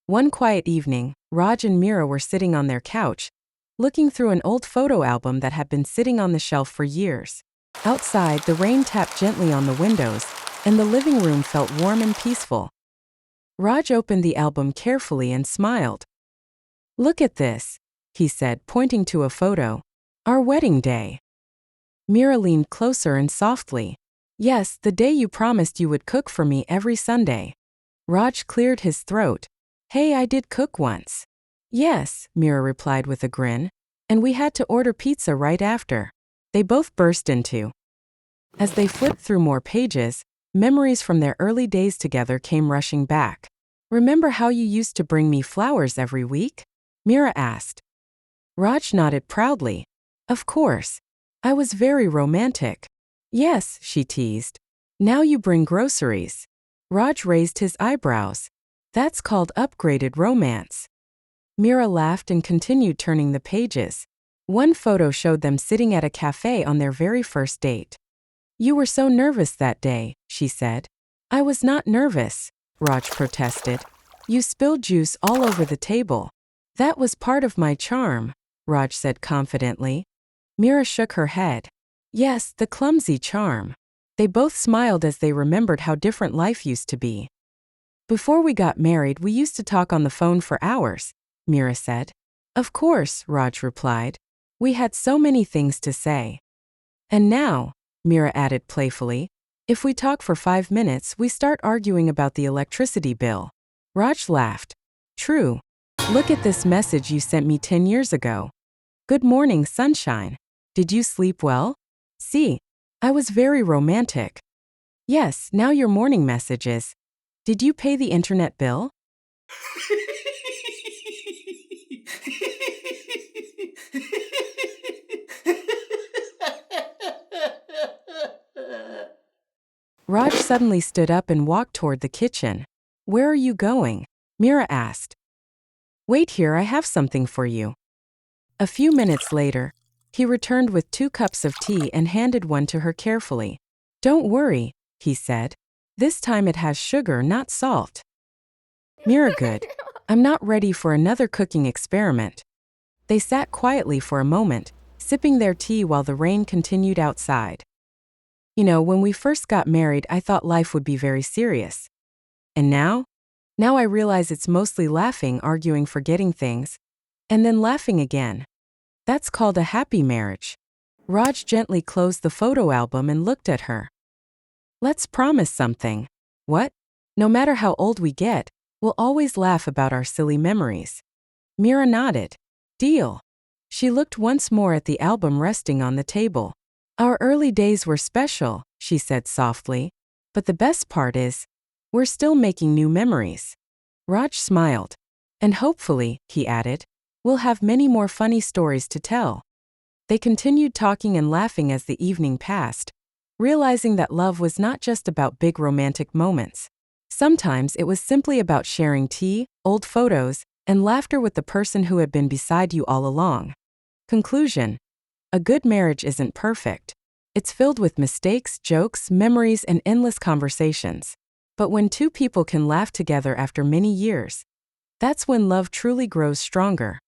One quiet evening, Raj and Meera were sitting on their couch, looking through an old photo album that had been sitting on the shelf for years. Outside, the rain tapped gently on the windows, and the living room felt warm and peaceful. Raj opened the album carefully and smiled. "Look at this," he said, pointing to a photo. "Our wedding day." Meera leaned closer and softly. "Yes, the day you promised you would cook for me every Sunday." Raj cleared his throat. "Hey, I did cook once." "Yes," Meera replied with a grin. "And we had to order pizza right after." They both burst into. As they flipped through more pages, memories from their early days together came rushing back. "Remember how you used to bring me flowers every week?" Meera asked. Raj nodded proudly. "Of course. I was very romantic." "Yes," she teased. "Now you bring groceries." Raj raised his eyebrows. "That's called upgraded romance." Meera laughed and continued turning the pages. One photo showed them sitting at a cafe on their very first date. "You were so nervous that day," she said. "I was not nervous," Raj protested. "You spilled juice all over the table." "That was part of my charm," Raj said confidently. Meera shook her head. "Yes, the clumsy charm." They both smiled as they remembered how different life used to be. "Before we got married, we used to talk on the phone for hours," Meera said. "Of course," Raj replied. "We had so many things to say." "And now," Meera added playfully, "if we talk for 5 minutes, we start arguing about the electricity bill." Raj laughed. "True. Look at this message you sent me 10 years ago. Good morning, sunshine. Did you sleep well? See, I was very romantic." "Yes, now your morning messages. Did you pay the internet bill?" Raj suddenly stood up and walked toward the kitchen. "Where are you going?" Meera asked. "Wait here, I have something for you." A few minutes later, he returned with 2 cups of tea and handed one to her carefully. "Don't worry," he said. "This time it has sugar, not salt." Meera, "Good. I'm not ready for another cooking experiment." They sat quietly for a moment, sipping their tea while the rain continued outside. "You know, when we first got married, I thought life would be very serious. And now? Now I realize it's mostly laughing, arguing, forgetting things, and then laughing again. That's called a happy marriage." Raj gently closed the photo album and looked at her. "Let's promise something." "What?" "No matter how old we get, we'll always laugh about our silly memories." Meera nodded. "Deal." She looked once more at the album resting on the table. "Our early days were special," she said softly. "But the best part is, we're still making new memories." Raj smiled. "And hopefully," he added, "we'll have many more funny stories to tell." They continued talking and laughing as the evening passed, realizing that love was not just about big romantic moments. Sometimes it was simply about sharing tea, old photos, and laughter with the person who had been beside you all along. Conclusion: a good marriage isn't perfect. It's filled with mistakes, jokes, memories, and endless conversations. But when 2 people can laugh together after many years, that's when love truly grows stronger.